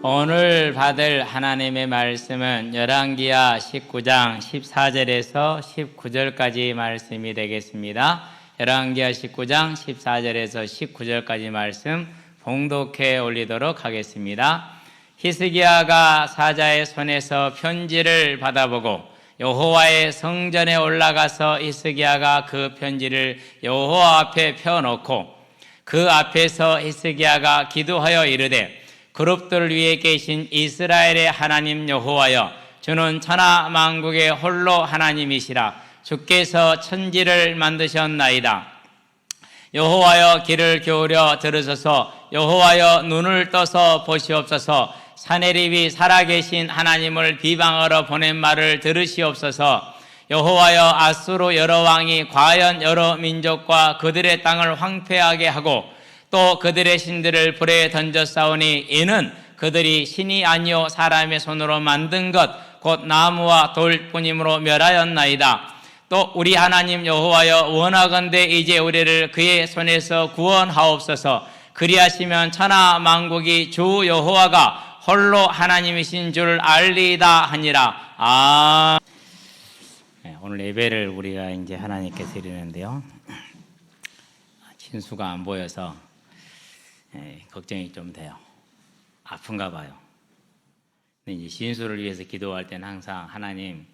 오늘 받을 하나님의 말씀은 열왕기하 19장 14절에서 19절까지 말씀이 되겠습니다. 열왕기하 19장 14절에서 19절까지 말씀 봉독해 올리도록 하겠습니다. 히스기야가 사자의 손에서 편지를 받아보고 여호와의 성전에 올라가서 히스기야가 그 편지를 여호와 앞에 펴놓고 그 앞에서 히스기야가 기도하여 이르되 그룹들 위에 계신 이스라엘의 하나님 여호와여, 주는 천하 만국의 홀로 하나님이시라. 주께서 천지를 만드셨나이다. 여호와여, 귀를 기울여 들으소서. 여호와여, 눈을 떠서 보시옵소서. 사내립이 살아계신 하나님을 비방하러 보낸 말을 들으시옵소서. 여호와여, 아수르 여러 왕이 과연 여러 민족과 그들의 땅을 황폐하게 하고 또 그들의 신들을 불에 던져 싸우니 이는 그들이 신이 아니요 사람의 손으로 만든 것 곧 나무와 돌뿐이므로 멸하였나이다. 또 우리 하나님 여호와여, 원하건대 이제 우리를 그의 손에서 구원하옵소서. 그리하시면 천하 만국이 주 여호와가 홀로 하나님이신 줄 알리이다 하니라. 오늘 예배를 우리가 이제 하나님께 드리는데요. 진수가 안 보여서 걱정이 좀 돼요. 아픈가 봐요. 근데 이제 신수를 위해서 기도할 때는 항상 하나님,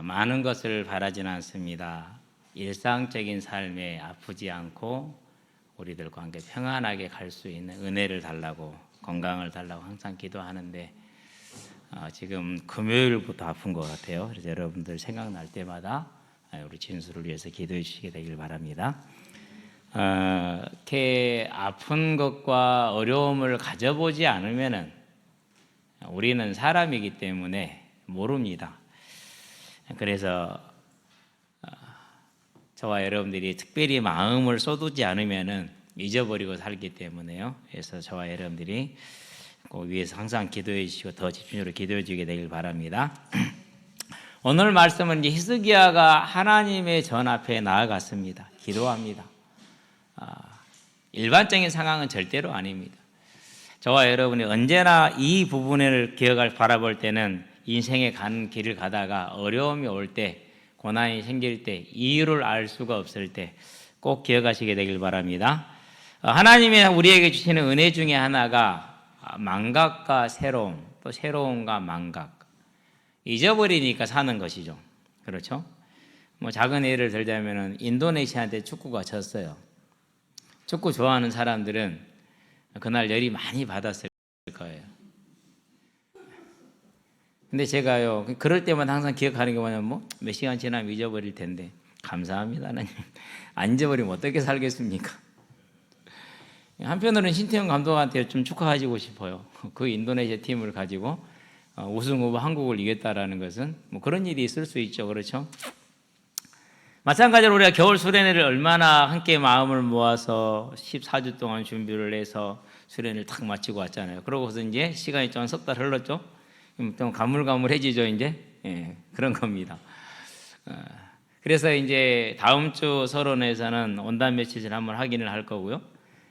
많은 것을 바라지는 않습니다. 일상적인 삶에 아프지 않고 우리들 관계 평안하게 갈 수 있는 은혜를 달라고, 건강을 달라고 항상 기도하는데 지금 금요일부터 아픈 것 같아요. 그래서 여러분들 생각날 때마다 우리 진수를 위해서 기도해 주시게 되길 바랍니다. 이렇게 아픈 것과 어려움을 가져보지 않으면은 우리는 사람이기 때문에 모릅니다. 그래서 저와 여러분들이 특별히 마음을 쏟지 않으면은 잊어버리고 살기 때문에요. 그래서 저와 여러분들이 그 위해서 항상 기도해 주시고 더 집중적으로 기도해 주게 되길 바랍니다. 오늘 말씀은 이제 히스기야가 하나님의 전 앞에 나아갔습니다. 기도합니다. 일반적인 상황은 절대로 아닙니다. 저와 여러분이 언제나 이 부분을 바라볼 때는 인생에 가는 길을 가다가 어려움이 올 때, 고난이 생길 때, 이유를 알 수가 없을 때 꼭 기억하시게 되길 바랍니다. 하나님이 우리에게 주시는 은혜 중에 하나가 망각과 새로움, 또 새로움과 망각, 잊어버리니까 사는 것이죠. 그렇죠? 작은 예를 들자면 인도네시아한테 축구가 졌어요. 축구 좋아하는 사람들은 그날 열이 많이 받았을 거예요. 근데 제가요, 그럴 때만 항상 기억하는 게 뭐냐면 몇 시간 지나면 잊어버릴 텐데, 감사합니다 하나님. 안 잊어버리면 어떻게 살겠습니까? 한편으로는 신태용 감독한테 좀 축하하시고 싶어요. 그 인도네시아 팀을 가지고 우승 후보 한국을 이겼다라는 것은 그런 일이 있을 수 있죠. 그렇죠? 마찬가지로 우리가 겨울 수련회를 얼마나 함께 마음을 모아서 14주 동안 준비를 해서 수련회를 탁 마치고 왔잖아요. 그러고서 이제 시간이 좀 석 달 흘렀죠. 좀 가물가물해지죠, 이제. 그런 겁니다. 그래서 이제 다음 주 서론에서는 온단 메시지를 한번 확인을 할 거고요.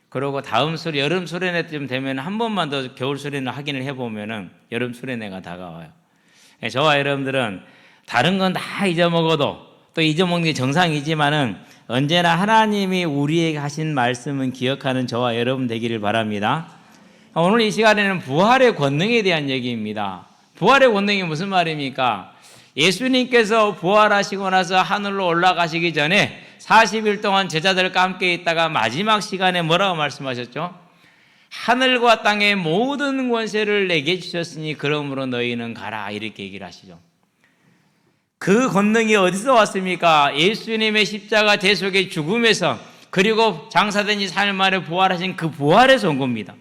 그리고 다음 여름 수련회 쯤 되면 한 번만 더 겨울 수련회 확인을 해보면은 여름 수련회가 다가와요. 저와 여러분들은 다른 건 다 잊어먹어도 또 잊어먹는 게 정상이지만은 언제나 하나님이 우리에게 하신 말씀은 기억하는 저와 여러분 되기를 바랍니다. 오늘 이 시간에는 부활의 권능에 대한 얘기입니다. 부활의 권능이 무슨 말입니까? 예수님께서 부활하시고 나서 하늘로 올라가시기 전에 40일 동안 제자들과 함께 있다가 마지막 시간에 뭐라고 말씀하셨죠? 하늘과 땅의 모든 권세를 내게 주셨으니 그러므로 너희는 가라, 이렇게 얘기를 하시죠. 그 권능이 어디서 왔습니까? 예수님의 십자가 대속의 죽음에서, 그리고 장사된 지 3일 만에 부활하신 그 부활에서 온 겁니다.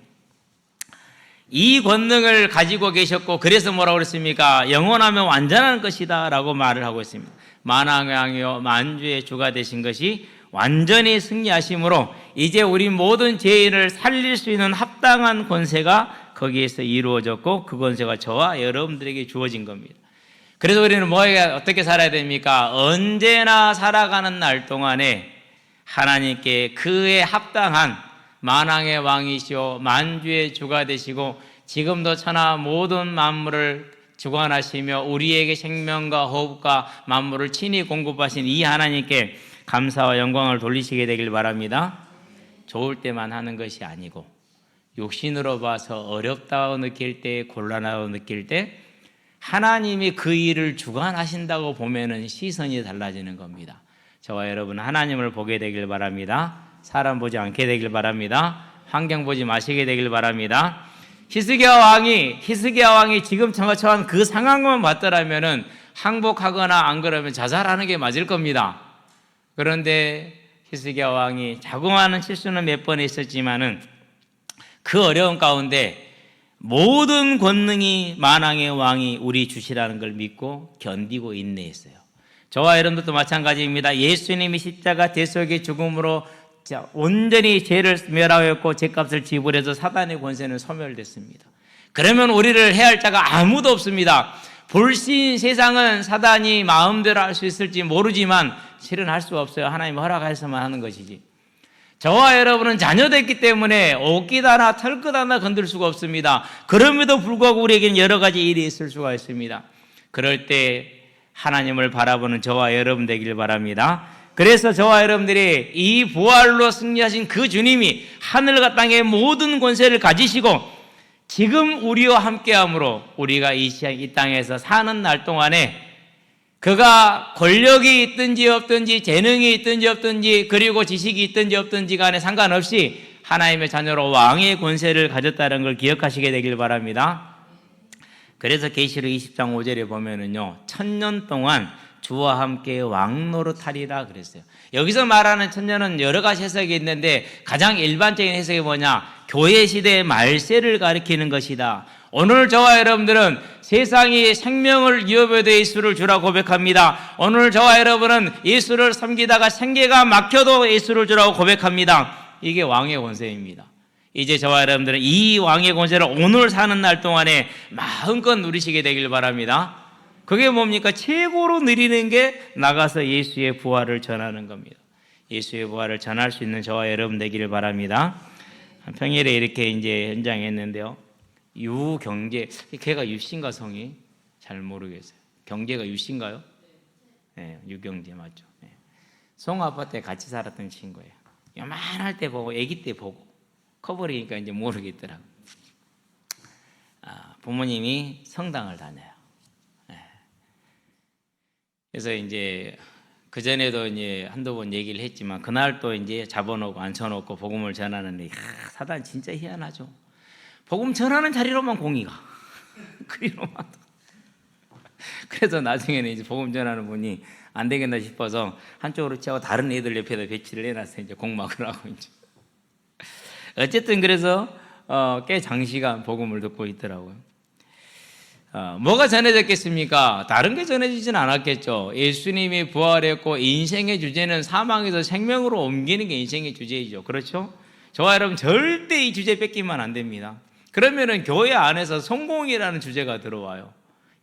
이 권능을 가지고 계셨고, 그래서 뭐라고 그랬습니까? 영원하면 완전한 것이다 라고 말을 하고 있습니다. 만왕왕이요 만주의 주가 되신 것이 완전히 승리하심으로 이제 우리 모든 죄인을 살릴 수 있는 합당한 권세가 거기에서 이루어졌고, 그 권세가 저와 여러분들에게 주어진 겁니다. 그래서 우리는 어떻게 살아야 됩니까? 언제나 살아가는 날 동안에 하나님께 그에 합당한 만왕의 왕이시오 만주의 주가 되시고 지금도 천하 모든 만물을 주관하시며 우리에게 생명과 호흡과 만물을 친히 공급하신 이 하나님께 감사와 영광을 돌리시게 되길 바랍니다. 좋을 때만 하는 것이 아니고 육신으로 봐서 어렵다고 느낄 때, 곤란하다고 느낄 때 하나님이 그 일을 주관하신다고 보면은 시선이 달라지는 겁니다. 저와 여러분 하나님을 보게 되길 바랍니다. 사람 보지 않게 되길 바랍니다. 환경 보지 마시게 되길 바랍니다. 히스기야 왕이 지금 처한 그 상황만 봤더라면은 항복하거나 안 그러면 자살하는 게 맞을 겁니다. 그런데 히스기야 왕이 자그마한 실수는 몇 번 있었지만은 그 어려운 가운데 모든 권능이 만왕의 왕이 우리 주시라는 걸 믿고 견디고 인내했어요. 저와 여러분들도 마찬가지입니다. 예수님이 십자가 대속의 죽음으로 온전히 죄를 멸하였고 죄값을 지불해서 사단의 권세는 소멸됐습니다. 그러면 우리를 해할 자가 아무도 없습니다. 볼시인 세상은 사단이 마음대로 할 수 있을지 모르지만 실은 할 수 없어요. 하나님 허락해서만 하는 것이지. 저와 여러분은 자녀됐기 때문에 옷깃 하나 털끝 하나 건들 수가 없습니다. 그럼에도 불구하고 우리에게는 여러 가지 일이 있을 수가 있습니다. 그럴 때 하나님을 바라보는 저와 여러분 되길 바랍니다. 그래서 저와 여러분들이 이 부활로 승리하신 그 주님이 하늘과 땅의 모든 권세를 가지시고 지금 우리와 함께함으로 우리가 이 땅에서 사는 날 동안에 그가 권력이 있든지 없든지 재능이 있든지 없든지 그리고 지식이 있든지 없든지 간에 상관없이 하나님의 자녀로 왕의 권세를 가졌다는 걸 기억하시게 되길 바랍니다. 그래서 계시록 20장 5절에 보면은요 1000년 동안 주와 함께 왕노릇하리라 그랬어요. 여기서 말하는 천년은 여러 가지 해석이 있는데 가장 일반적인 해석이 뭐냐? 교회 시대의 말세를 가리키는 것이다. 오늘 저와 여러분들은 세상이 생명을 위협에 대해 예수를 주라 고백합니다. 오늘 저와 여러분은 예수를 섬기다가 생계가 막혀도 예수를 주라고 고백합니다. 이게 왕의 권세입니다. 이제 저와 여러분들은 이 왕의 권세를 오늘 사는 날 동안에 마음껏 누리시게 되길 바랍니다. 그게 뭡니까? 최고로 누리는 게 나가서 예수의 부활을 전하는 겁니다. 예수의 부활을 전할 수 있는 저와 여러분 되기를 바랍니다. 평일에 이렇게 이제 현장했는데요. 유경재, 걔가 유씨인가 성이? 잘 모르겠어요. 경재가 유씨인가요? 네, 유경재 맞죠. 네. 송 아파트에 같이 살았던 친구예요. 요만할 때 보고, 아기 때 보고, 커버리니까 이제 모르겠더라고요. 부모님이 성당을 다녀요. 네. 그래서 이제 그전에도 이제 한두 번 얘기를 했지만 그날 또 이제 잡아놓고 앉혀놓고 복음을 전하는데 사단 진짜 희한하죠. 복음 전하는 자리로만 공이가 그리로만. 그래서 나중에는 이제 복음 전하는 분이 안 되겠나 싶어서 한쪽으로 치고 다른 애들 옆에다 배치를 해놨어요. 이제 공막을 하고 이제. 어쨌든 그래서 꽤 장시간 복음을 듣고 있더라고요. 뭐가 전해졌겠습니까? 다른 게 전해지진 않았겠죠. 예수님이 부활했고 인생의 주제는 사망에서 생명으로 옮기는 게 인생의 주제이죠. 그렇죠? 저와 여러분 절대 이 주제 뺏기면 안 됩니다. 그러면은 교회 안에서 성공이라는 주제가 들어와요.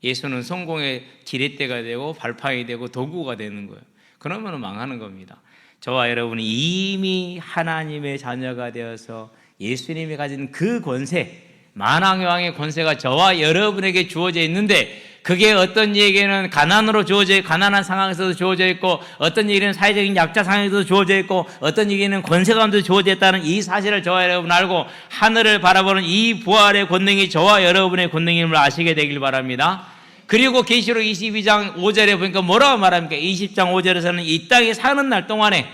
예수는 성공의 지렛대가 되고 발판이 되고 도구가 되는 거예요. 그러면 망하는 겁니다. 저와 여러분이 이미 하나님의 자녀가 되어서 예수님이 가진 그 권세, 만왕의 왕의 권세가 저와 여러분에게 주어져 있는데 그게 어떤 얘기는 가난한 상황에서도 주어져 있고 어떤 얘기는 사회적인 약자 상황에서도 주어져 있고 어떤 얘기는 권세 가운데 주어져 있다는 이 사실을 저와 여러분 알고 하늘을 바라보는 이 부활의 권능이 저와 여러분의 권능임을 아시게 되길 바랍니다. 그리고 계시록 22장 5절에 보니까 뭐라고 말합니까? 20장 5절에서는 이 땅에 사는 날 동안에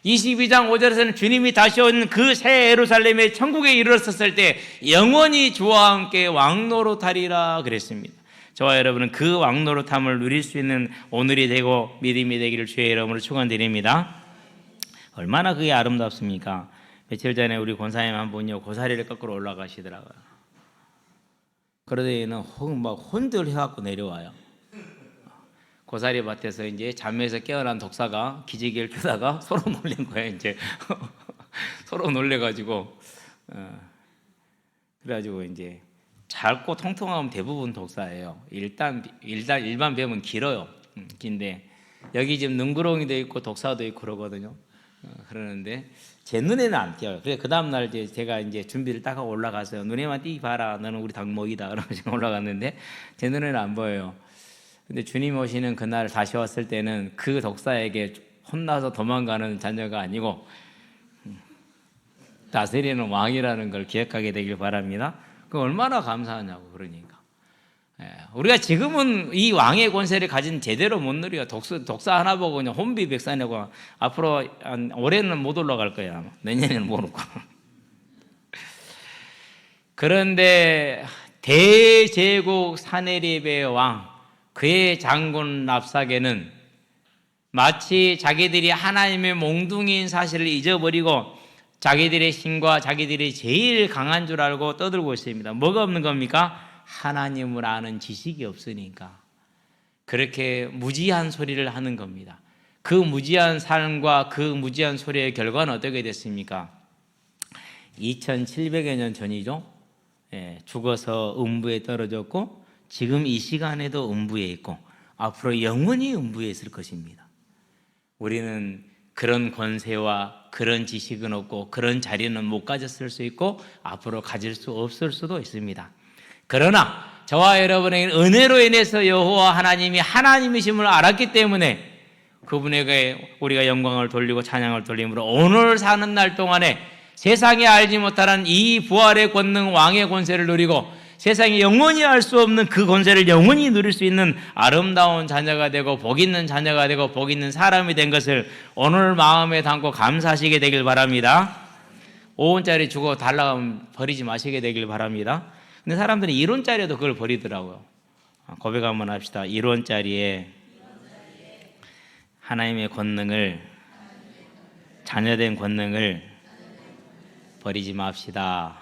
22장 5절에서는 주님이 다시 오는 그 새 예루살렘의 천국에 이르렀을 때 영원히 주와 함께 왕노릇하리라 그랬습니다. 저와 여러분은 그 왕노릇함을 누릴 수 있는 오늘이 되고 믿음이 되기를 주의 이름으로 축원드립니다. 얼마나 그게 아름답습니까? 며칠 전에 우리 권사님 한 분이요 고사리를 거꾸로 올라가시더라고요. 그러더니는 막 혼들해갖고 내려와요. 고사리 밭에서 이제 잠에서 깨어난 독사가 기지개를 켜다가 서로 놀린 거예요. 이제 서로 놀래가지고 그래가지고 이제 짧고 통통하면 대부분 독사예요. 일단 일반 뱀은 길어요. 긴데 여기 지금 능구렁이도 있고 독사도 있고 그러거든요. 그러는데 제 눈에는 안 띄어요. 그래서 그 다음 날 제가 이제 준비를 딱 하고 올라가서요. 눈에만 띄 봐라. 너는 우리 닭목이다. 그러면서 올라갔는데 제 눈에는 안 보여요. 근데 주님 오시는 그날 다시 왔을 때는 그 독사에게 혼나서 도망가는 자녀가 아니고 다스리는 왕이라는 걸 기억하게 되길 바랍니다. 그 얼마나 감사하냐고. 그러니까 우리가 지금은 이 왕의 권세를 가진 제대로 못 누려요. 독사 하나 보고 그냥 혼비백산하고 앞으로 올해는 못 올라갈 거야. 내년에는 모르고. 그런데 대제국 사내립의 왕, 그의 장군 랍사게는 마치 자기들이 하나님의 몽둥이인 사실을 잊어버리고 자기들의 신과 자기들이 제일 강한 줄 알고 떠들고 있습니다. 뭐가 없는 겁니까? 하나님을 아는 지식이 없으니까 그렇게 무지한 소리를 하는 겁니다. 그 무지한 삶과 그 무지한 소리의 결과는 어떻게 됐습니까? 2700여 년 전이죠. 죽어서 음부에 떨어졌고 지금 이 시간에도 음부에 있고 앞으로 영원히 음부에 있을 것입니다. 우리는 그런 권세와 그런 지식은 없고 그런 자리는 못 가졌을 수 있고 앞으로 가질 수 없을 수도 있습니다. 그러나 저와 여러분에게 은혜로 인해서 여호와 하나님이 하나님이심을 알았기 때문에 그분에게 우리가 영광을 돌리고 찬양을 돌림으로 오늘 사는 날 동안에 세상에 알지 못하는 이 부활의 권능 왕의 권세를 누리고 세상에 영원히 알 수 없는 그 권세를 영원히 누릴 수 있는 아름다운 자녀가 되고 복 있는 자녀가 되고 복 있는 사람이 된 것을 오늘 마음에 담고 감사하시게 되길 바랍니다. 5원짜리 주고 달라면 버리지 마시게 되길 바랍니다. 근데 사람들은 1원짜리도 그걸 버리더라고요. 고백 한번 합시다. 1원짜리에 하나님의 권능을, 자녀된 권능을 버리지 맙시다.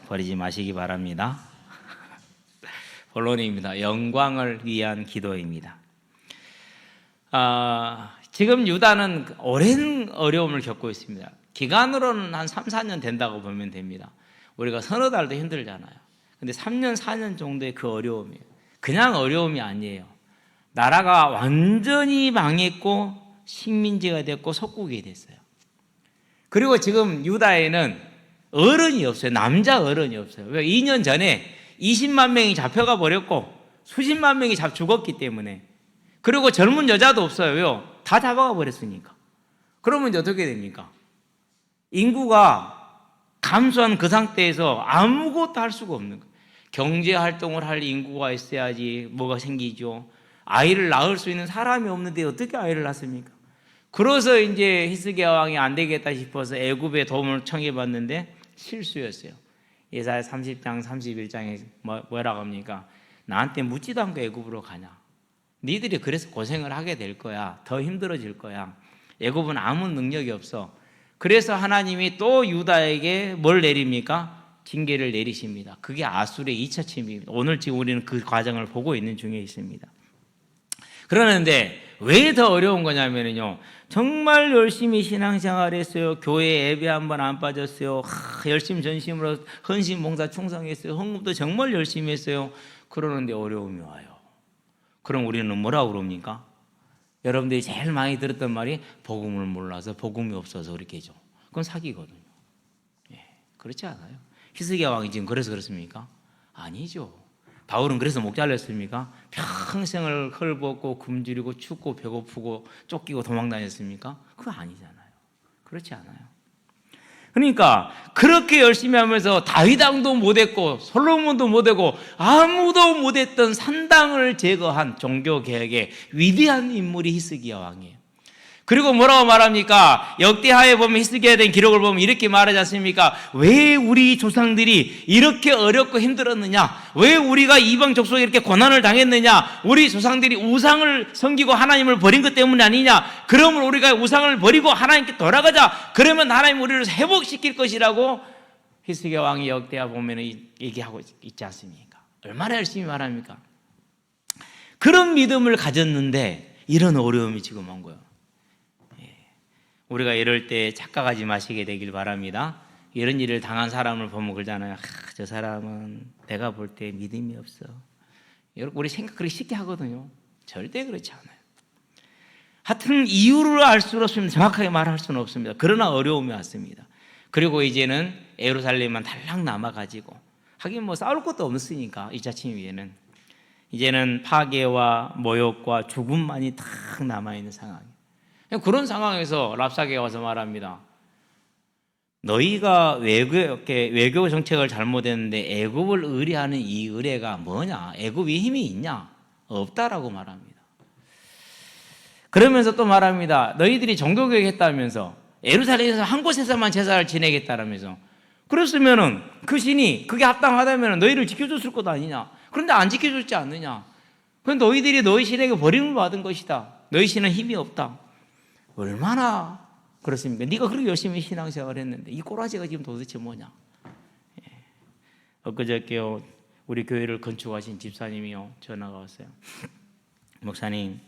버리지 마시기 바랍니다. 본론입니다. 영광을 위한 기도입니다. 지금 유다는 오랜 어려움을 겪고 있습니다. 기간으로는 한 3, 4년 된다고 보면 됩니다. 우리가 서너 달도 힘들잖아요. 근데 3년, 4년 정도의 그 어려움이에요. 그냥 어려움이 아니에요. 나라가 완전히 망했고 식민지가 됐고 속국이 됐어요. 그리고 지금 유다에는 어른이 없어요. 남자 어른이 없어요. 왜? 2년 전에 20만 명이 잡혀가 버렸고 수십만 명이 죽었기 때문에. 그리고 젊은 여자도 없어요. 왜요? 다 잡아가 버렸으니까. 그러면 이제 어떻게 됩니까? 인구가 감소한 그 상태에서 아무것도 할 수가 없는 거예요. 경제 활동을 할 인구가 있어야지 뭐가 생기죠. 아이를 낳을 수 있는 사람이 없는데 어떻게 아이를 낳습니까? 그래서 이제 히스기야 왕이 안 되겠다 싶어서 애굽의 도움을 청해 봤는데 실수였어요. 예사야 30장 31장에 뭐라고 합니까? 나한테 묻지도 않고 애굽으로 가냐? 니들이 그래서 고생을 하게 될 거야. 더 힘들어질 거야. 애굽은 아무 능력이 없어. 그래서 하나님이 또 유다에게 뭘 내립니까? 징계를 내리십니다. 그게 아수르의 2차 침입입니다. 오늘 지금 우리는 그 과정을 보고 있는 중에 있습니다. 그러는데 왜 더 어려운 거냐면요, 정말 열심히 신앙생활 했어요. 교회 예배 한 번 안 빠졌어요. 열심히 전심으로 헌신 봉사 충성했어요. 헌금도 정말 열심히 했어요. 그러는데 어려움이 와요. 그럼 우리는 뭐라고 그럽니까? 여러분들이 제일 많이 들었던 말이 복음을 몰라서 복음이 없어서 그렇게죠. 그건 사기거든요. 그렇지 않아요. 히스기야 왕이 지금 그래서 그렇습니까? 아니죠. 바울은 그래서 목 잘렸습니까? 평생을 헐벗고 굶주리고 춥고 배고프고 쫓기고 도망다녔습니까? 그거 아니잖아요. 그렇지 않아요. 그러니까 그렇게 열심히 하면서 다윗 왕도 못했고 솔로몬도 못했고 아무도 못했던 산당을 제거한 종교개혁의 위대한 인물이 히스기야 왕이에요. 그리고 뭐라고 말합니까? 역대하에 보면 히스기야에 대한 기록을 보면 이렇게 말하지 않습니까? 왜 우리 조상들이 이렇게 어렵고 힘들었느냐? 왜 우리가 이방 족속에 이렇게 고난을 당했느냐? 우리 조상들이 우상을 섬기고 하나님을 버린 것 때문이 아니냐? 그러면 우리가 우상을 버리고 하나님께 돌아가자. 그러면 하나님 우리를 회복시킬 것이라고 히스기야 왕이 역대하 보면 얘기하고 있지 않습니까? 얼마나 열심히 말합니까? 그런 믿음을 가졌는데 이런 어려움이 지금 온 거예요. 우리가 이럴 때 착각하지 마시게 되길 바랍니다. 이런 일을 당한 사람을 보면 그러잖아요. 저 사람은 내가 볼 때 믿음이 없어. 여러분, 우리 생각 그렇게 쉽게 하거든요. 절대 그렇지 않아요. 하여튼 이유를 알 수는 없습니다. 정확하게 말할 수는 없습니다. 그러나 어려움이 왔습니다. 그리고 이제는 예루살렘만 달랑 남아가지고, 하긴 뭐 싸울 것도 없으니까 2차 침위에는 이제는 파괴와 모욕과 죽음만이 딱 남아있는 상황이에요. 그런 상황에서 랍사게가 와서 말합니다. 너희가 외교 정책을 잘못했는데 애굽을 의뢰하는 이 의뢰가 뭐냐? 애굽이 힘이 있냐? 없다라고 말합니다. 그러면서 또 말합니다. 너희들이 종교교육 했다면서, 예루살렘에서 한 곳에서만 제사를 지내겠다라면서, 그랬으면은 그 신이 그게 합당하다면 너희를 지켜줬을 것 아니냐? 그런데 안 지켜줬지 않느냐? 그런데 너희들이 너희 신에게 버림을 받은 것이다. 너희 신은 힘이 없다. 얼마나 그렇습니까? 네가 그렇게 열심히 신앙생활을 했는데 이 꼬라지가 지금 도대체 뭐냐? 엊그저께요, 우리 교회를 건축하신 집사님이요 전화가 왔어요. 목사님,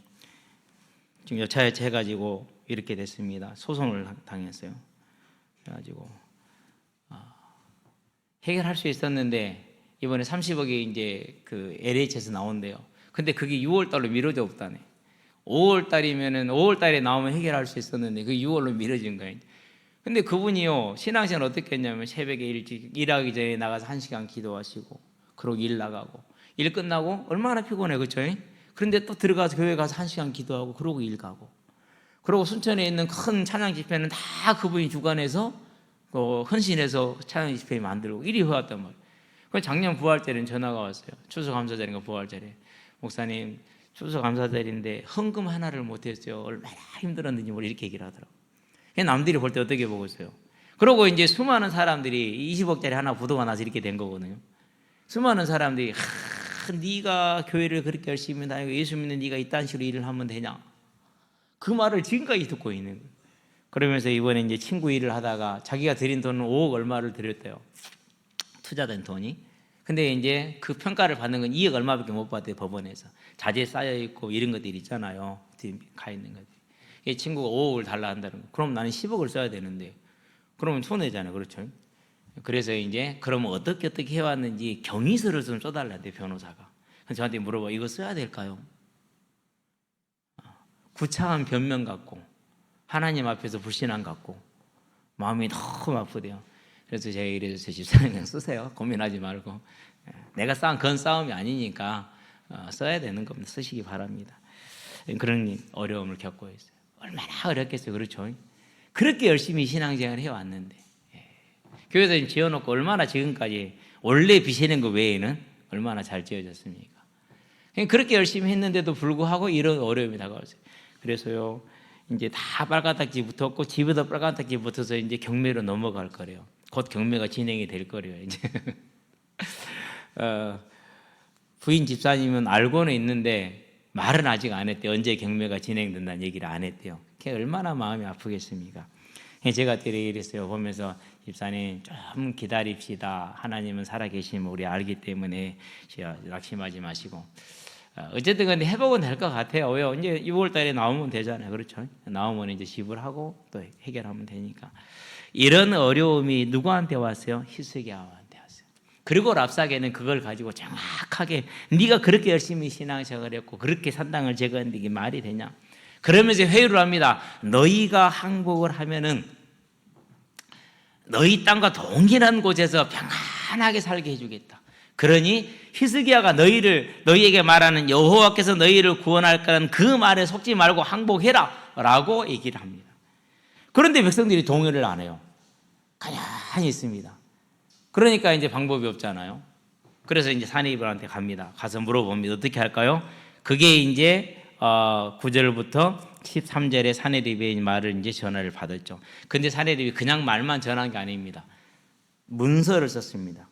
지금 여차여차 해가지고 이렇게 됐습니다. 소송을 당했어요. 그래가지고 해결할 수 있었는데 이번에 30억이 이제 그 LH에서 나온대요. 근데 그게 6월 달로 미뤄져 없다네. 5월 달이면은 5월 달에 나오면 해결할 수 있었는데 그게 6월로 미뤄진 거예요. 근데 그분이요, 신앙생활 어떻게 했냐면 새벽에 일찍 일하기 전에 나가서 1시간 기도하시고, 그러고 일 나가고, 일 끝나고 얼마나 피곤해, 그렇죠? 그런데 또 들어가서 교회 가서 1시간 기도하고, 그러고 일 가고, 그리고 순천에 있는 큰 찬양 집회는 다 그분이 주관해서 헌신해서 찬양 집회 만들고 이리 해왔단 말이에요. 그래서 작년 부활절에는 전화가 왔어요. 추수감사절인가 부활절에, 목사님 추수감사절인데 헌금 하나를 못했어요. 얼마나 힘들었는지 이렇게 얘기를 하더라고요. 남들이 볼 때 어떻게 보고 있어요? 그러고 이제 수많은 사람들이 20억짜리 하나 부도가 나서 이렇게 된 거거든요. 수많은 사람들이 네가 교회를 그렇게 열심히 다니고 예수 믿는 네가 이딴 식으로 일을 하면 되냐? 그 말을 지금까지 듣고 있는 거예요. 그러면서 이번에 이제 친구 일을 하다가 자기가 들인 돈은 5억 얼마를 들였대요. 투자된 돈이. 근데 이제 그 평가를 받는 건 2억 얼마밖에 못 받대요, 법원에서. 자재 쌓여 있고 이런 것들 있잖아요. 가 있는 것들. 이 친구가 5억을 달라 한다는 거. 그럼 나는 10억을 써야 되는데, 그러면 손해잖아요, 그렇죠? 그래서 이제 그러면 어떻게 해왔는지 경위서를 좀 써달라는데, 변호사가. 그래서 저한테 물어봐, 이거 써야 될까요? 구차한 변명 같고 하나님 앞에서 불신앙 같고 마음이 너무 아프대요. 그래서 제가 이래서 집사님 그냥 쓰세요. 고민하지 말고. 내가 싸운 그건 싸움이 아니니까 써야 되는 겁니다. 쓰시기 바랍니다. 그런 어려움을 겪고 있어요. 얼마나 어렵겠어요, 그렇죠? 그렇게 열심히 신앙생활을 해왔는데, 교회에서 지어놓고 얼마나 지금까지 원래 빚내는 거 외에는 얼마나 잘 지어졌습니까? 그렇게 열심히 했는데도 불구하고 이런 어려움이 다가왔어요. 그래서요, 이제 다 빨간 딱지 붙었고 집에도 빨간 딱지 붙어서 이제 경매로 넘어갈 거래요. 곧 경매가 진행이 될 거래요. 이제 부인 집사님은 알고는 있는데 말은 아직 안 했대요. 언제 경매가 진행된다는 얘기를 안 했대요. 그게 얼마나 마음이 아프겠습니까? 제가 이랬어요. 보면서 집사님 좀 기다립시다. 하나님은 살아계심을 우리 알기 때문에 낙심하지 마시고. 어쨌든 근데 회복은 될 것 같아요. 왜요? 이제 6월 달에 나오면 되잖아요. 그렇죠? 나오면 이제 지불하고 또 해결하면 되니까. 이런 어려움이 누구한테 왔어요? 히스기야한테 왔어요. 그리고 랍사게는 그걸 가지고 정확하게 네가 그렇게 열심히 신앙생활을 했고 그렇게 산당을 제거했는데 이게 말이 되냐? 그러면서 회유를 합니다. 너희가 항복을 하면은 너희 땅과 동일한 곳에서 평안하게 살게 해주겠다. 그러니 히스기야가 너희에게 말하는 여호와께서 너희를 구원할 거라는 그 말에 속지 말고 항복해라 라고 얘기를 합니다. 그런데 백성들이 동의를 안 해요. 가만히 있습니다. 그러니까 이제 방법이 없잖아요. 그래서 이제 사내리브한테 갑니다. 가서 물어봅니다. 어떻게 할까요? 그게 이제 9절부터 13절에 사내리브의 말을 이제 전화를 받았죠. 근데 사내리브이 그냥 말만 전한 게 아닙니다. 문서를 썼습니다.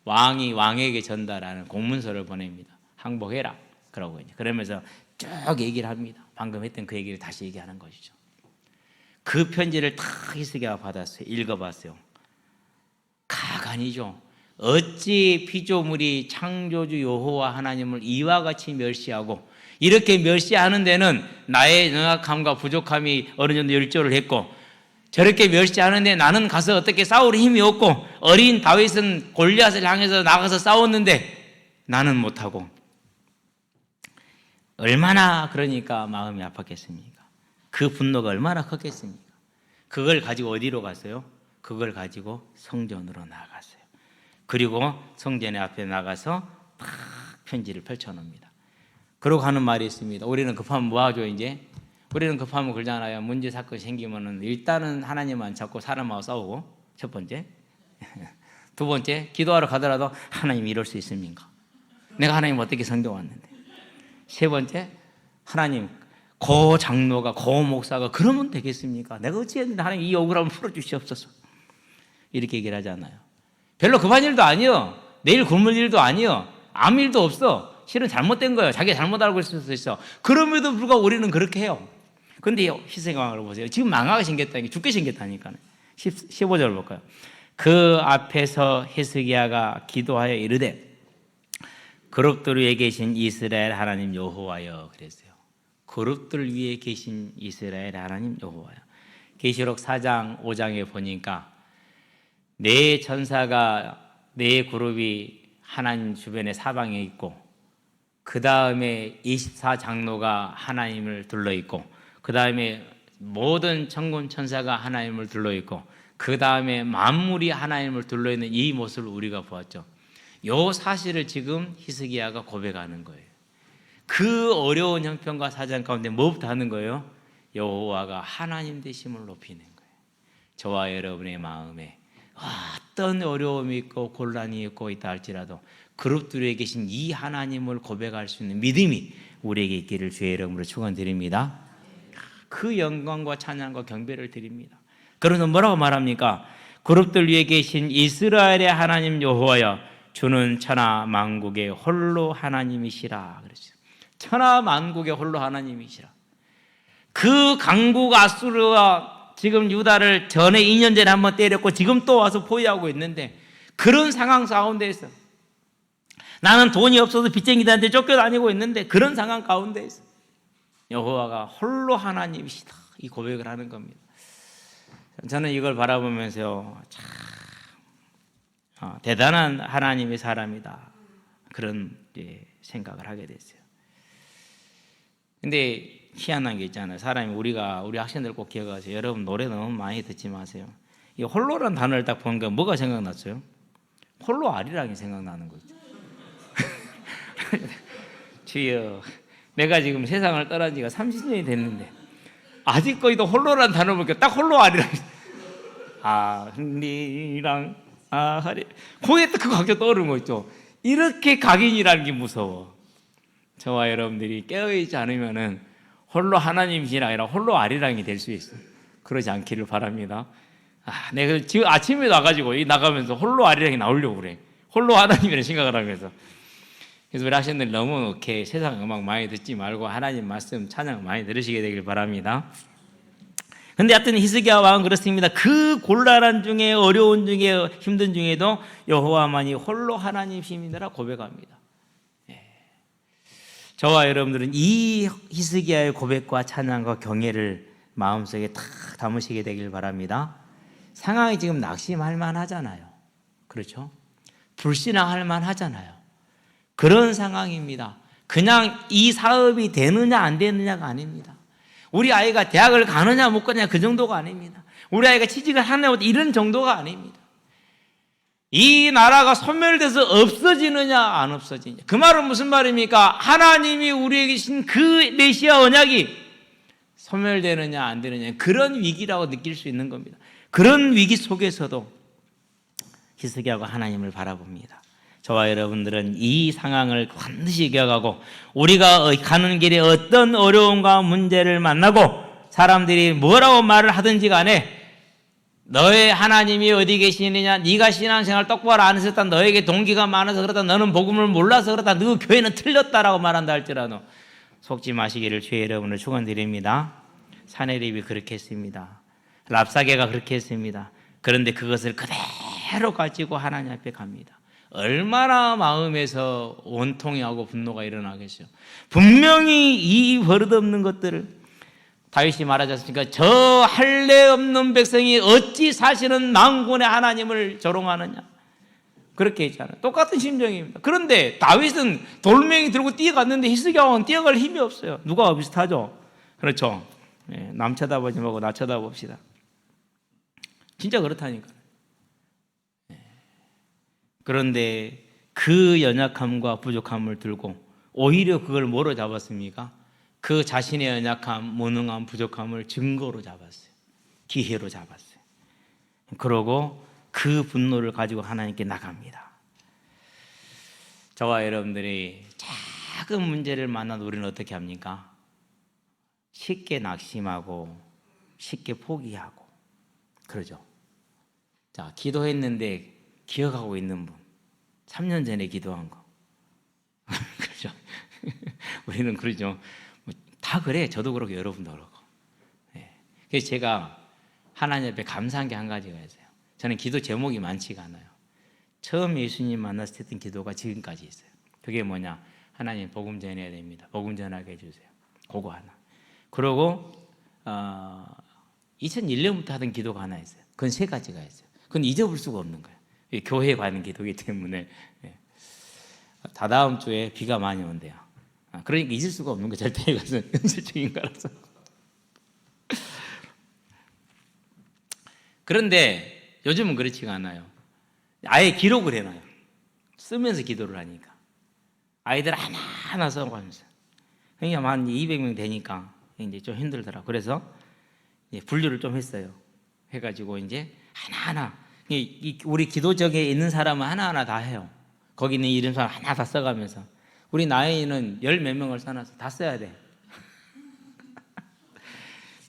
왕이 왕에게 전달하는 공문서를 보냅니다. 항복해라. 그러고 이제 그러면서 쭉 얘기를 합니다. 방금 했던 그 얘기를 다시 얘기하는 것이죠. 그 편지를 다 히스기야가 받았어요. 읽어봤어요. 가관이죠. 어찌 피조물이 창조주 여호와 하나님을 이와 같이 멸시하고 이렇게 멸시하는 데는 나의 연약함과 부족함이 어느 정도 열조를 했고 저렇게 멸시하는데 나는 가서 어떻게 싸울 힘이 없고 어린 다윗은 골리앗을 향해서 나가서 싸웠는데 나는 못하고 얼마나 그러니까 마음이 아팠겠습니까? 그 분노가 얼마나 컸겠습니까? 그걸 가지고 어디로 갔어요? 그걸 가지고 성전으로 나갔어요. 그리고 성전의 앞에 나가서 막 편지를 펼쳐놓습니다. 그러고 하는 말이 있습니다. 우리는 급하면 뭐 하죠 이제? 우리는 급하면 그러잖아요. 문제 사건이 생기면은 일단은 하나님만 잡고 사람하고 싸우고, 첫 번째. 두 번째, 기도하러 가더라도 하나님 이럴 수 있습니까? 내가 하나님 어떻게 섬겨왔는데. 세 번째, 하나님 고 장로가 고 목사가 그러면 되겠습니까? 내가 어찌했는데 하나님 이 억울함을 풀어주시옵소서. 이렇게 얘기를 하잖아요. 별로 급한 일도 아니요, 내일 굶을 일도 아니요, 아무 일도 없어. 실은 잘못된 거예요. 자기가 잘못 알고 있을 수도 있어. 그럼에도 불구하고 우리는 그렇게 해요. 근데 희생왕을 보세요. 지금 망하게 생겼다니까, 죽게 생겼다니까요. 15절 볼까요? 그 앞에서 히스기야가 기도하여 이르되 그룹들 위에 계신 이스라엘 하나님 여호와여 그랬어요. 그룹들 위에 계신 이스라엘 하나님 여호와여. 계시록 4장 5장에 보니까 네 천사가 네 그룹이 하나님 주변에 사방에 있고, 그 다음에 24장로가 하나님을 둘러있고, 그 다음에 모든 천군 천사가 하나님을 둘러있고, 그 다음에 만물이 하나님을 둘러있는 이 모습을 우리가 보았죠. 이 사실을 지금 히스기야가 고백하는 거예요. 그 어려운 형편과 사정 가운데 뭐부터 하는 거예요? 여호와가 하나님 되심을 높이는 거예요. 저와 여러분의 마음에 어떤 어려움이 있고 곤란이 있고 있다 할지라도 그룹들에 계신 이 하나님을 고백할 수 있는 믿음이 우리에게 있기를 주의 이름으로 축원드립니다. 그 영광과 찬양과 경배를 드립니다. 그래서 뭐라고 말합니까? 그룹들 위에 계신 이스라엘의 하나님 여호와여, 주는 천하 만국의 홀로 하나님이시라 그랬어요. 천하 만국의 홀로 하나님이시라. 그 강국 아수르가 지금 유다를 전에 2년 전에 한번 때렸고 지금 또 와서 포위하고 있는데, 그런 상황 가운데에서 나는 돈이 없어서 빚쟁이들한테 쫓겨다니고 있는데 그런 상황 가운데에서 여호와가 홀로 하나님이시다, 이 고백을 하는 겁니다. 저는 이걸 바라보면서 참 대단한 하나님의 사람이다, 그런 생각을 하게 됐어요. 근데 희한한 게 있잖아요. 사람이 우리 학생들 꼭 기억하세요. 여러분 노래 너무 많이 듣지 마세요. 이 홀로라는 단어를 딱 보니까 뭐가 생각났어요? 홀로 아리랑이 생각나는 거죠. 주여, 내가 지금 세상을 떠난 지가 30년이 됐는데 아직까지도 홀로라는 단어를 보니까 딱 홀로 아리랑, 아리랑 아리, 거기에 딱 그거 각자 떠오르는 거 있죠. 이렇게 각인이라는 게 무서워. 저와 여러분들이 깨어있지 않으면은 홀로 하나님이시라 아니라 홀로 아리랑이 될 수 있어요. 그러지 않기를 바랍니다. 내가 지금 아침에 나가지고 나가면서 홀로 아리랑이 나오려고 그래. 홀로 하나님이라는 생각을 하면서. 그래서 우리 학생들 너무 이렇게 세상 음악 많이 듣지 말고 하나님 말씀 찬양 많이 들으시게 되길 바랍니다. 근데 하여튼 히스기야 왕은 그렇습니다. 그 곤란한 중에, 어려운 중에, 힘든 중에도 여호와만이 홀로 하나님이시라 고백합니다. 저와 여러분들은 이 히스기야의 고백과 찬양과 경애를 마음속에 다 담으시게 되길 바랍니다. 상황이 지금 낙심할 만하잖아요. 그렇죠? 불신앙할 만하잖아요. 그런 상황입니다. 그냥 이 사업이 되느냐 안 되느냐가 아닙니다. 우리 아이가 대학을 가느냐 못 가느냐 그 정도가 아닙니다. 우리 아이가 취직을 하느냐 이런 정도가 아닙니다. 이 나라가 소멸돼서 없어지느냐 안 없어지느냐. 그 말은 무슨 말입니까? 하나님이 우리에게 주신 그 메시아 언약이 소멸되느냐 안 되느냐, 그런 위기라고 느낄 수 있는 겁니다. 그런 위기 속에서도 히스기야가 하나님을 바라봅니다. 저와 여러분들은 이 상황을 반드시 기억하고, 우리가 가는 길에 어떤 어려움과 문제를 만나고 사람들이 뭐라고 말을 하든지 간에 너의 하나님이 어디 계시느냐, 네가 신앙생활 똑바로 안 했었다, 너에게 동기가 많아서 그렇다, 너는 복음을 몰라서 그렇다, 너 교회는 틀렸다라고 말한다 할지라도 속지 마시기를 주의 여러분을 축원드립니다. 사내립이 그렇게 했습니다. 랍사게가 그렇게 했습니다. 그런데 그것을 그대로 가지고 하나님 앞에 갑니다. 얼마나 마음에서 원통해하고 분노가 일어나겠어요. 분명히 이 버릇없는 것들을 다윗이 말하지 않습니까? 저 할례 없는 백성이 어찌 사실은 만군의 하나님을 조롱하느냐, 그렇게 했잖아요. 똑같은 심정입니다. 그런데 다윗은 돌멩이 들고 뛰어갔는데 히스기야는 뛰어갈 힘이 없어요. 누가 비슷하죠? 그렇죠? 예, 남 쳐다보지 말고 나 쳐다봅시다. 진짜 그렇다니까. 예. 그런데 그 연약함과 부족함을 들고 오히려 그걸 뭐로 잡았습니까? 그 자신의 연약함, 무능함, 부족함을 증거로 잡았어요. 기회로 잡았어요. 그러고 그 분노를 가지고 하나님께 나갑니다. 저와 여러분들이 작은 문제를 만나도 우리는 어떻게 합니까? 쉽게 낙심하고 쉽게 포기하고 그러죠. 자, 기도했는데 기억하고 있는 분 3년 전에 기도한 거 그렇죠. 우리는 그러죠. 다 그래. 저도 그렇고 여러분도 그렇고. 네. 그래서 제가 하나님 앞에 감사한 게 한 가지가 있어요. 저는 기도 제목이 많지가 않아요. 처음 예수님 만났을 때 했던 기도가 지금까지 있어요. 그게 뭐냐? 하나님 복음 전해야 됩니다. 복음 전하게 해주세요. 그거 하나. 그리고 2001년부터 하던 기도가 하나 있어요. 그건 3가지가 있어요. 그건 잊어볼 수가 없는 거예요. 교회에 가는 기도이기 때문에. 다다음 주에 비가 많이 온대요. 그러니까 잊을 수가 없는 거예요. 절대 이것은 현실적인 거라서. 그런데 요즘은 그렇지가 않아요. 아예 기록을 해놔요. 쓰면서 기도를 하니까. 아이들 하나하나 써가면서. 그러니까 한 200명 되니까 이제 좀 힘들더라고요. 그래서 분류를 좀 했어요. 해가지고 이제 하나하나. 우리 기도적에 있는 사람은 하나하나 다 해요. 거기 있는 이름 사람 하나 다 써가면서. 우리 나이는 10몇 명을 써놔서 다 써야 돼.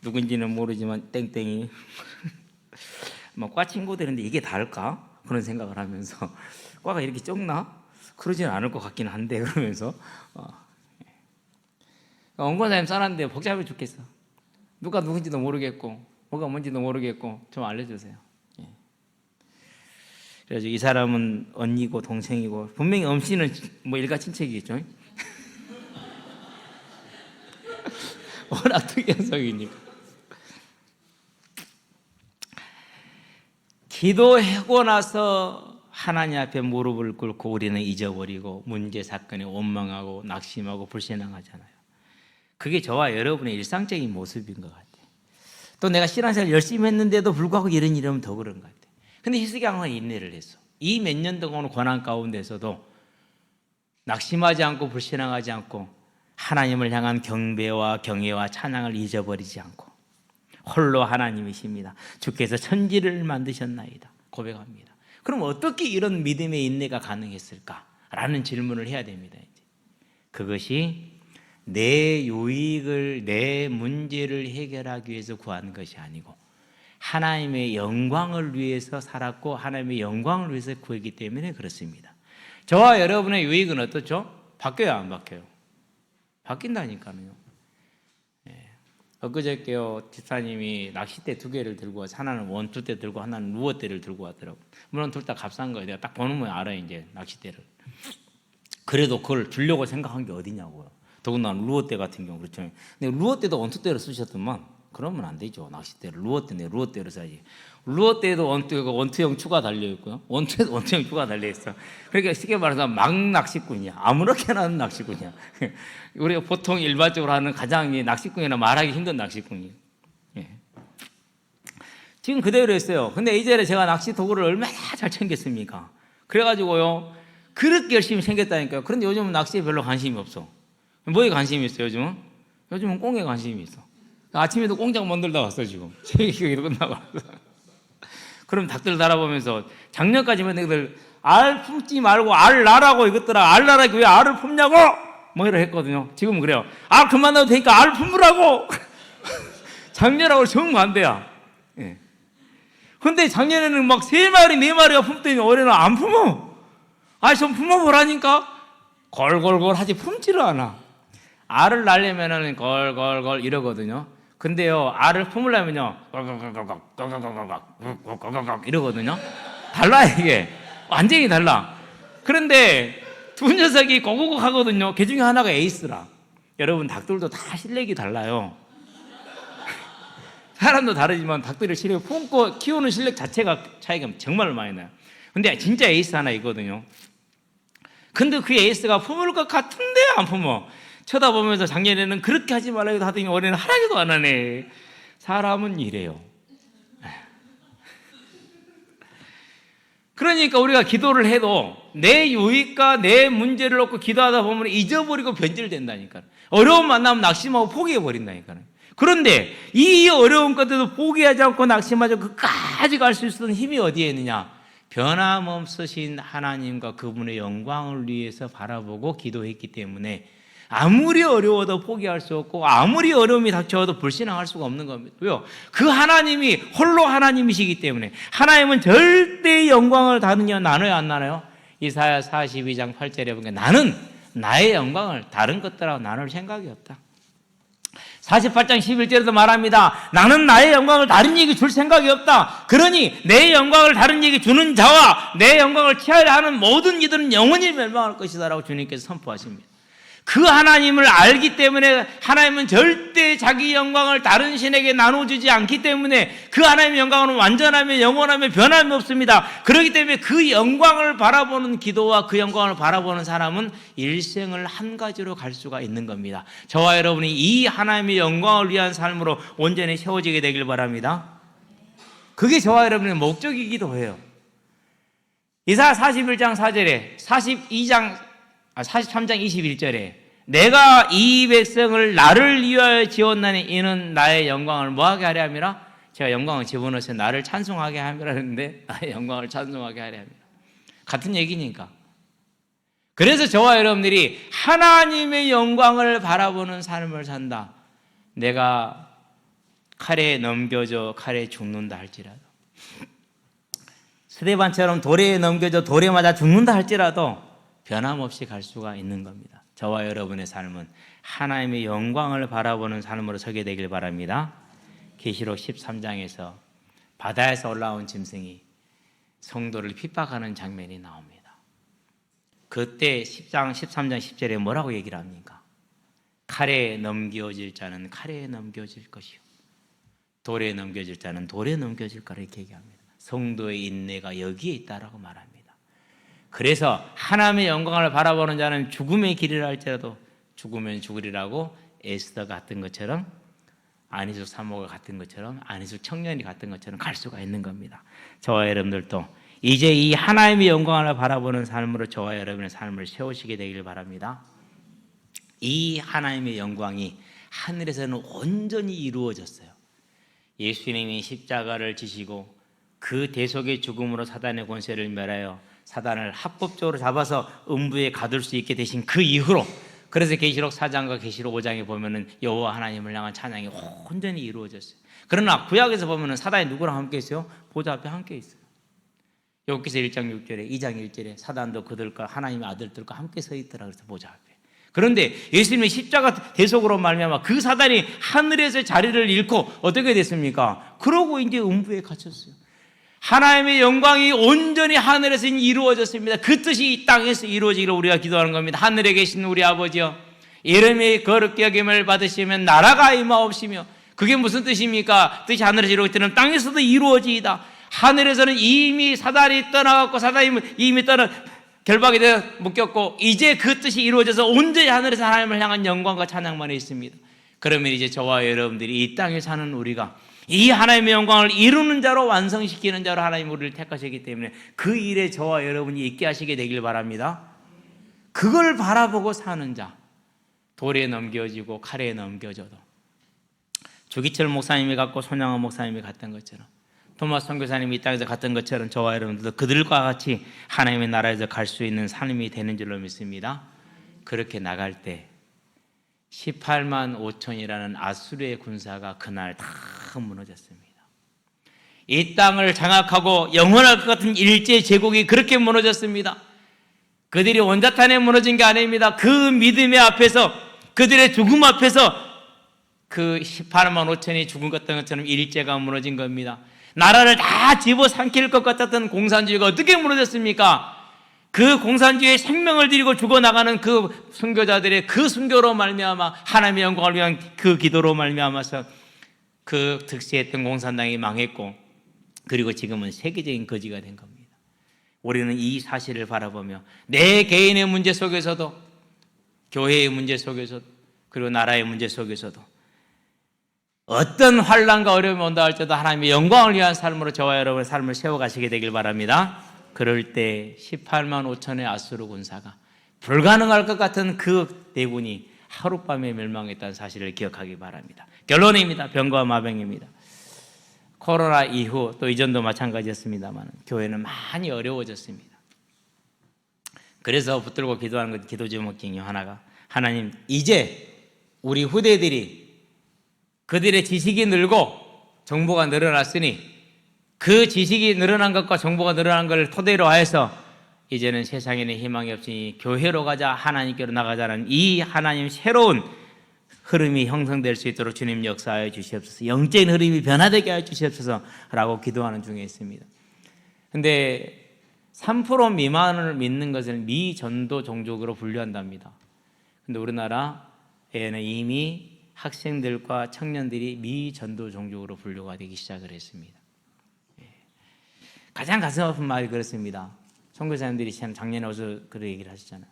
누군지는 모르지만 땡땡이. 과 친구들인데 이게 다를까? 그런 생각을 하면서 과가 이렇게 적나? 그러지는 않을 것 같긴 한데 그러면서 원고사님 써놨는데 복잡해 죽겠어. 누가 누군지도 모르겠고 뭐가 뭔지도 모르겠고 좀 알려주세요. 그래서 이 사람은 언니고 동생이고 분명히 엄씨는 뭐 일가 친척이겠죠. 워낙 특이한 성이니까. 기도하고 나서 하나님 앞에 무릎을 꿇고 우리는 잊어버리고 문제 사건에 원망하고 낙심하고 불신앙하잖아요. 그게 저와 여러분의 일상적인 모습인 것 같아요. 또 내가 신앙생활 열심히 했는데도 불구하고 이런 일이면 더 그런 것 같아요. 근데 히스기야는 인내를 했어. 이 몇 년 동안 고난 가운데서도 낙심하지 않고 불신앙하지 않고 하나님을 향한 경배와 경애와 찬양을 잊어버리지 않고 홀로 하나님이십니다. 주께서 천지를 만드셨나이다 고백합니다. 그럼 어떻게 이런 믿음의 인내가 가능했을까라는 질문을 해야 됩니다. 그것이 내 유익을, 내 문제를 해결하기 위해서 구한 것이 아니고 하나님의 영광을 위해서 살았고 하나님의 영광을 위해서 구했기 때문에 그렇습니다. 저와 여러분의 유익은 어떻죠? 바뀌어요, 안 바뀌어요? 바뀐다니까요. 엊그저께요 집사님이 낚싯대 2개를 들고 와서 하나는 원투대 들고 하나는 루어대를 들고 왔더라고. 물론 둘 다 값싼 거예요. 내가 딱 보는 모양 알아요, 이제 낚싯대를. 그래도 그걸 주려고 생각한 게 어디냐고요. 더군다나 루어대 같은 경우 그렇죠. 근데 루어대도 원투대로 쓰셨더만 그러면 안 되죠. 낚싯대를 루어대로 써야지. 루어대도 원투형 추가 달려 있고요. 원투형 추가 달려 있어. 그러니까 쉽게 말해서 막 낚시꾼이야. 아무렇게나 하는 낚시꾼이야. 우리가 보통 일반적으로 하는 가장 낚시꾼이나 말하기 힘든 낚시꾼이에요. 예. 지금 그대로 했어요. 근데 이전에 제가 낚시 도구를 얼마나 잘 챙겼습니까? 그래가지고요 그렇게 열심히 챙겼다니까요. 그런데 요즘은 낚시에 별로 관심이 없어. 뭐에 관심이 있어요 요즘은? 요즘은 꽁에 관심이 있어. 아침에도 꽁장 만들다 왔어 지금. 새벽에 끝나고 왔어. 그럼 닭들 달아보면서 작년까지만 너희들 알 품지 말고 알 나라고 이것들아 알 나라기 왜 알을 품냐고 뭐 이러 했거든요. 지금은 그래요. 알 그만 놔도 되니까 알 품으라고. 작년하고 정반대야. 예. 근데 작년에는 막 3마리 4마리가 품더니 올해는 안 품어. 아니 좀 품어보라니까. 걸걸걸 하지 품지를 않아. 알을 낳으려면은 걸걸걸 이러거든요. 근데요 알을 품으려면요 이러거든요. 달라 이게 완전히 달라. 그런데 두 녀석이 고고고 하거든요. 그 중에 하나가 에이스라. 여러분 닭들도 다 실력이 달라요. 사람도 다르지만 닭들의 실력 품고 키우는 실력 자체가 차이가 정말 많이 나요. 근데 진짜 에이스 하나 있거든요. 근데 그 에이스가 품을 것 같은데 안 품어. 쳐다보면서 작년에는 그렇게 하지 말라고 하더니 올해는 하나도 안 하네. 사람은 이래요. 그러니까 우리가 기도를 해도 내 유익과 내 문제를 놓고 기도하다 보면 잊어버리고 변질된다니까. 어려움 만나면 낙심하고 포기해버린다니까. 그런데 이 어려운 것들도 포기하지 않고 낙심하지 않고 끝까지 갈 수 있는 힘이 어디에 있느냐? 변함없으신 하나님과 그분의 영광을 위해서 바라보고 기도했기 때문에 아무리 어려워도 포기할 수 없고 아무리 어려움이 닥쳐도 불신앙할 수가 없는 겁니다. 왜요? 그 하나님이 홀로 하나님이시기 때문에. 하나님은 절대 영광을 나눠요 안 나눠요? 이사야 42장 8절에 보니까 나는 나의 영광을 다른 것들하고 나눌 생각이 없다. 48장 11절에도 말합니다. 나는 나의 영광을 다른 이에게 줄 생각이 없다. 그러니 내 영광을 다른 이에게 주는 자와 내 영광을 취하려 하는 모든 이들은 영원히 멸망할 것이다 라고 주님께서 선포하십니다. 그 하나님을 알기 때문에 하나님은 절대 자기 영광을 다른 신에게 나눠주지 않기 때문에 그 하나님의 영광은 완전하며 영원하며 변함이 없습니다. 그렇기 때문에 그 영광을 바라보는 기도와 그 영광을 바라보는 사람은 일생을 한 가지로 갈 수가 있는 겁니다. 저와 여러분이 이 하나님의 영광을 위한 삶으로 온전히 세워지게 되길 바랍니다. 그게 저와 여러분의 목적이기도 해요. 이사야 41장 4절에 43장 21절에 내가 이 백성을 나를 위하여 지었나니 이는 나의 영광을 뭐하게 하려 함이라? 제가 영광을 집어넣어서 나를 찬송하게 함이라 했는데 나의 영광을 찬송하게 하려 함이라. 같은 얘기니까. 그래서 저와 여러분들이 하나님의 영광을 바라보는 삶을 산다. 내가 칼에 넘겨져 칼에 죽는다 할지라도, 스데반처럼 돌에 넘겨져 돌에 맞아 죽는다 할지라도 변함없이 갈 수가 있는 겁니다. 저와 여러분의 삶은 하나님의 영광을 바라보는 삶으로 서게 되길 바랍니다. 계시록 13장에서 바다에서 올라온 짐승이 성도를 핍박하는 장면이 나옵니다. 그때 13장 10절에 뭐라고 얘기를 합니까? 칼에 넘겨질 자는 칼에 넘겨질 것이요 돌에 넘겨질 자는 돌에 넘겨질 거라 이렇게 얘기합니다. 성도의 인내가 여기에 있다라고 말합니다. 그래서 하나님의 영광을 바라보는 자는 죽음의 길이라 할지라도 죽으면 죽으리라고 에스더 같은 것처럼, 안희숙 사모가 같은 것처럼, 안희숙 청년이 같은 것처럼 갈 수가 있는 겁니다. 저와 여러분들도 이제 이 하나님의 영광을 바라보는 삶으로 저와 여러분의 삶을 세우시게 되길 바랍니다. 이 하나님의 영광이 하늘에서는 온전히 이루어졌어요. 예수님이 십자가를 지시고 그 대속의 죽음으로 사단의 권세를 멸하여 사단을 합법적으로 잡아서 음부에 가둘 수 있게 되신 그 이후로, 그래서 계시록 4장과 계시록 5장에 보면은 여호와 하나님을 향한 찬양이 온전히 이루어졌어요. 그러나 구약에서 보면은 사단이 누구랑 함께 있어요? 보좌 앞에 함께 있어요. 욥기서 1장 6절에 2장 1절에 사단도 그들과 하나님의 아들들과 함께 서 있더라 그래서 보좌 앞에. 그런데 예수님의 십자가 대속으로 말미암아 그 사단이 하늘에서 자리를 잃고 어떻게 됐습니까? 그러고 이제 음부에 갇혔어요. 하나님의 영광이 온전히 하늘에서 이루어졌습니다. 그 뜻이 이 땅에서 이루어지기를 우리가 기도하는 겁니다. 하늘에 계신 우리 아버지여, 이름이 거룩히 여김을 받으시면 나라가 임하옵시며. 그게 무슨 뜻입니까? 뜻이 하늘에서 이루어질 때는 땅에서도 이루어지이다. 하늘에서는 이미 사단이 떠나갔고 사단이 이미 결박이 되어 묶였고 이제 그 뜻이 이루어져서 온전히 하늘에서 하나님을 향한 영광과 찬양만 있습니다. 그러면 이제 저와 여러분들이 이 땅에 사는 우리가 이 하나님의 영광을 이루는 자로, 완성시키는 자로 하나님 우리를 택하시기 때문에 그 일에 저와 여러분이 있게 하시게 되길 바랍니다. 그걸 바라보고 사는 자, 돌에 넘겨지고 칼에 넘겨져도 주기철 목사님이 갔고 손양원 목사님이 갔던 것처럼, 토마스 선교사님이 이 땅에서 갔던 것처럼 저와 여러분들도 그들과 같이 하나님의 나라에서 갈 수 있는 삶이 되는 줄로 믿습니다. 그렇게 나갈 때 18만 5천이라는 아수르의 군사가 그날 다 무너졌습니다. 이 땅을 장악하고 영원할 것 같은 일제 제국이 그렇게 무너졌습니다. 그들이 원자탄에 무너진 게 아닙니다. 그 믿음의 앞에서, 그들의 죽음 앞에서 그 18만 5천이 죽은 것처럼 일제가 무너진 겁니다. 나라를 다 집어삼킬 것 같았던 공산주의가 어떻게 무너졌습니까? 그 공산주의에 생명을 들이고 죽어나가는 그 순교자들의 그 순교로 말미암아 하나님의 영광을 위한 그 기도로 말미암아서 그 득세했던 공산당이 망했고, 그리고 지금은 세계적인 거지가 된 겁니다. 우리는 이 사실을 바라보며 내 개인의 문제 속에서도, 교회의 문제 속에서도, 그리고 나라의 문제 속에서도 어떤 환난과 어려움이 온다 할지라도 하나님의 영광을 위한 삶으로 저와 여러분의 삶을 세워가시게 되길 바랍니다. 그럴 때 18만 5천의 아수르 군사가 불가능할 것 같은 그 대군이 하룻밤에 멸망했다는 사실을 기억하기 바랍니다. 결론입니다. 병과 마병입니다. 코로나 이후 또 이전도 마찬가지였습니다만 교회는 많이 어려워졌습니다. 그래서 붙들고 기도하는 것, 기도 제목 중에 하나가 하나님, 이제 우리 후대들이 그들의 지식이 늘고 정보가 늘어났으니 그 지식이 늘어난 것과 정보가 늘어난 것을 토대로 하여서 이제는 세상에는 희망이 없으니 교회로 가자, 하나님께로 나가자는 이 하나님 새로운 흐름이 형성될 수 있도록 주님 역사하여 주시옵소서. 영적인 흐름이 변화되게 하여 주시옵소서 라고 기도하는 중에 있습니다. 근데 3% 미만을 믿는 것을 미전도 종족으로 분류한답니다. 근데 우리나라에는 이미 학생들과 청년들이 미전도 종족으로 분류가 되기 시작을 했습니다. 가장 가슴 아픈 말이 그렇습니다. 선교사님들이 작년에 어서 그런 얘기를 하시잖아요.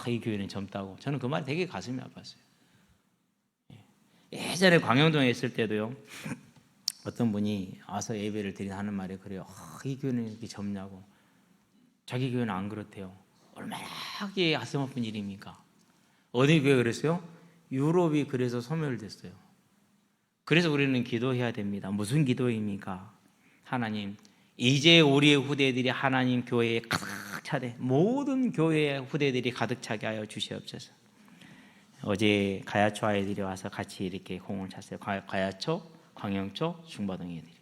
이 교회는 젊다고. 저는 그 말이 되게 가슴이 아팠어요. 예전에 광영동에 있을 때도요, 어떤 분이 와서 예배를 하는 말이 그래요. 이 교회는 이렇게 젊냐고. 자기 교회는 안 그렇대요. 얼마나 가슴 아픈 일입니까? 어디 교회 그랬어요? 유럽이 그래서 소멸됐어요. 그래서 우리는 기도해야 됩니다. 무슨 기도입니까? 하나님, 이제 우리의 후대들이 하나님 교회에 가득 차대, 모든 교회의 후대들이 가득 차게 하여 주시옵소서. 어제 가야초 아이들이 와서 같이 이렇게 공을 찼어요. 가야초, 광영초, 중바동 애들이.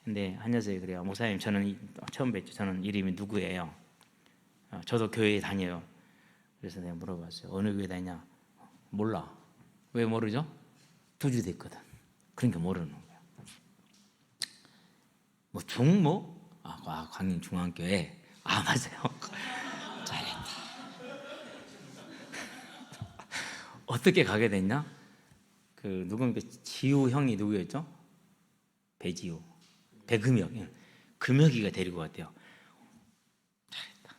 근데 한 녀석이 그래요. 목사님, 저는 처음 뵙죠. 저는 이름이 누구예요? 저도 교회에 다녀요. 그래서 내가 물어봤어요. 어느 교회 다니냐? 몰라. 왜 모르죠? 2주 됐거든. 그러니까 모르는 거야. 광인 중앙교회. 맞아요. 잘했다. 어떻게 가게 됐냐? 누굽니까? 지우 형이 누구였죠? 배지우. 배금혁. 금혁이가 데리고 왔대요. 잘했다.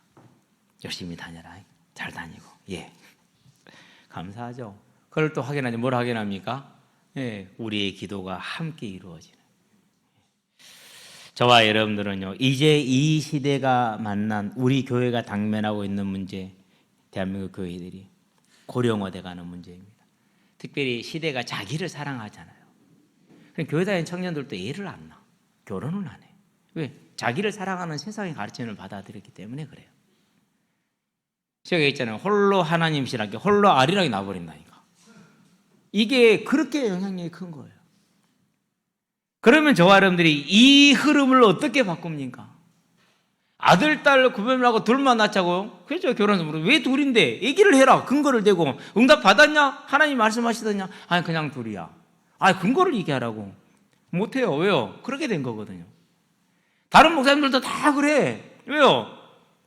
열심히 다녀라. 잘 다니고. 예. 감사하죠. 그걸 또 확인하지. 뭘 확인합니까? 예, 우리의 기도가 함께 이루어지는. 저와 여러분들은요, 이제 이 시대가 만난 우리 교회가 당면하고 있는 문제, 대한민국 교회들이 고령화돼가는 문제입니다. 특별히 시대가 자기를 사랑하잖아요. 교회 다니는 청년들도 예를 안 나. 결혼을 안 해. 왜? 자기를 사랑하는 세상의 가르침을 받아들였기 때문에 그래요. 제가 있잖아요. 홀로 하나님이시라는 게 홀로 아리랑이 나버린다니까. 이게 그렇게 영향력이 큰 거예요. 그러면 저와 여러분들이 이 흐름을 어떻게 바꿉니까? 아들, 딸 구별을 하고 둘만 낳자고요? 그렇죠. 결혼해서 물어요. 왜 둘인데? 얘기를 해라. 근거를 대고. 응답 받았냐? 하나님 말씀하시더냐? 아니, 그냥 둘이야. 근거를 얘기하라고. 못해요. 왜요? 그렇게 된 거거든요. 다른 목사님들도 다 그래. 왜요?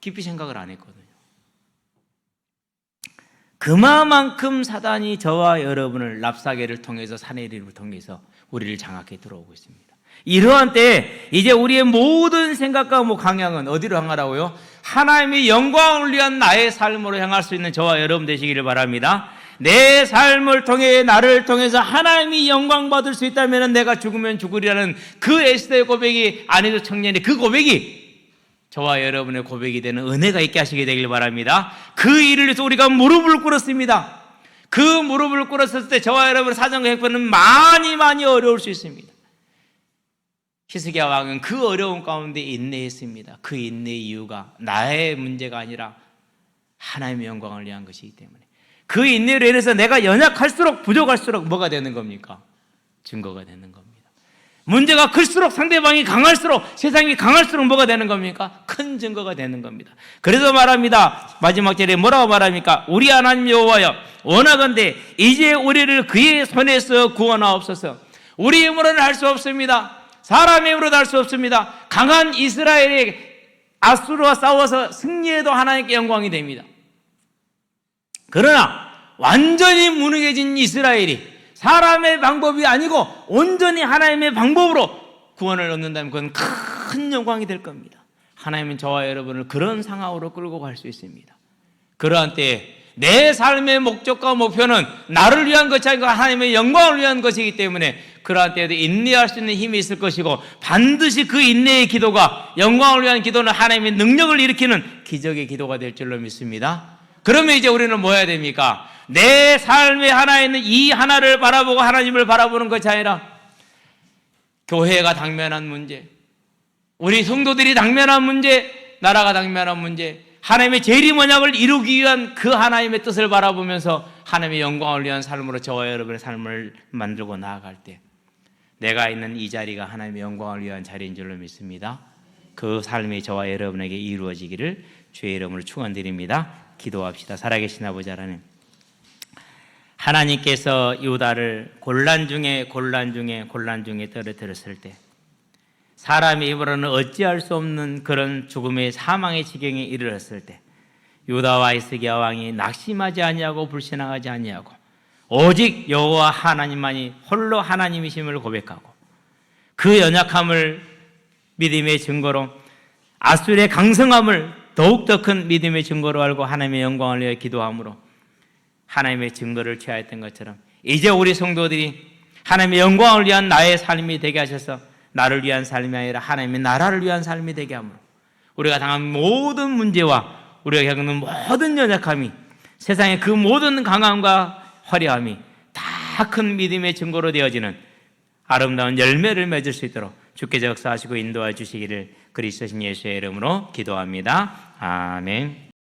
깊이 생각을 안 했거든요. 그만큼 사단이 저와 여러분을 랍사계를 통해서 사내리를 통해서 우리를 장악해 들어오고 있습니다. 이러한 때에 이제 우리의 모든 생각과 방향은 어디로 향하라고요? 하나님의 영광을 위한 나의 삶으로 향할 수 있는 저와 여러분 되시기를 바랍니다. 내 삶을 통해 나를 통해서 하나님이 영광 받을 수 있다면 내가 죽으면 죽으리라는 그 에스더의 고백이, 아내도 청년의 그 고백이 저와 여러분의 고백이 되는 은혜가 있게 하시게 되길 바랍니다. 그 일을 위해서 우리가 무릎을 꿇었습니다. 그 무릎을 꿇었을 때 저와 여러분의 사정과 형편은 많이 어려울 수 있습니다. 히스기야 왕은 그 어려운 가운데 인내했습니다. 그 인내의 이유가 나의 문제가 아니라 하나님의 영광을 위한 것이기 때문에, 그 인내로 인해서 내가 연약할수록 부족할수록 뭐가 되는 겁니까? 증거가 되는 겁니다. 문제가 클수록 상대방이 강할수록, 세상이 강할수록 뭐가 되는 겁니까? 큰 증거가 되는 겁니다. 그래서 말합니다. 마지막 절에 뭐라고 말합니까? 우리 하나님 여호와여, 원하건대 이제 우리를 그의 손에서 구원하옵소서. 우리 힘으로는 할 수 없습니다. 사람의 힘으로도 할 수 없습니다. 강한 이스라엘이 아수르와 싸워서 승리해도 하나님께 영광이 됩니다. 그러나 완전히 무능해진 이스라엘이 사람의 방법이 아니고 온전히 하나님의 방법으로 구원을 얻는다면 그건 큰 영광이 될 겁니다. 하나님은 저와 여러분을 그런 상황으로 끌고 갈 수 있습니다. 그러한 때에 내 삶의 목적과 목표는 나를 위한 것이 아니고 하나님의 영광을 위한 것이기 때문에 그러한 때에도 인내할 수 있는 힘이 있을 것이고, 반드시 그 인내의 기도가, 영광을 위한 기도는 하나님의 능력을 일으키는 기적의 기도가 될 줄로 믿습니다. 그러면 이제 우리는 뭐 해야 됩니까? 내 삶의 하나에 있는 이 하나를 바라보고 하나님을 바라보는 것이 아니라 교회가 당면한 문제, 우리 성도들이 당면한 문제, 나라가 당면한 문제, 하나님의 재림언약을 이루기 위한 그 하나님의 뜻을 바라보면서 하나님의 영광을 위한 삶으로 저와 여러분의 삶을 만들고 나아갈 때, 내가 있는 이 자리가 하나님의 영광을 위한 자리인 줄로 믿습니다. 그 삶이 저와 여러분에게 이루어지기를 주의 이름으로 축원드립니다. 기도합시다. 살아계신 아버지 하나님, 하나님께서 유다를 곤란 중에 떨어뜨렸을 때, 사람의 입으로는 어찌할 수 없는 그런 죽음의 사망의 지경에 이르렀을 때, 유다와 히스기야 왕이 낙심하지 아니하고 불신앙하지 아니하고 오직 여호와 하나님만이 홀로 하나님이심을 고백하고, 그 연약함을 믿음의 증거로, 아수르의 강성함을 더욱더 큰 믿음의 증거로 알고 하나님의 영광을 위해 기도함으로 하나님의 증거를 취하였던 것처럼, 이제 우리 성도들이 하나님의 영광을 위한 나의 삶이 되게 하셔서 나를 위한 삶이 아니라 하나님의 나라를 위한 삶이 되게 함으로, 우리가 당한 모든 문제와 우리가 겪는 모든 연약함이, 세상의 그 모든 강함과 화려함이 다 큰 믿음의 증거로 되어지는 아름다운 열매를 맺을 수 있도록 주께서 역사하시고 인도해 주시기를 그리스도신 예수의 이름으로 기도합니다. 아멘.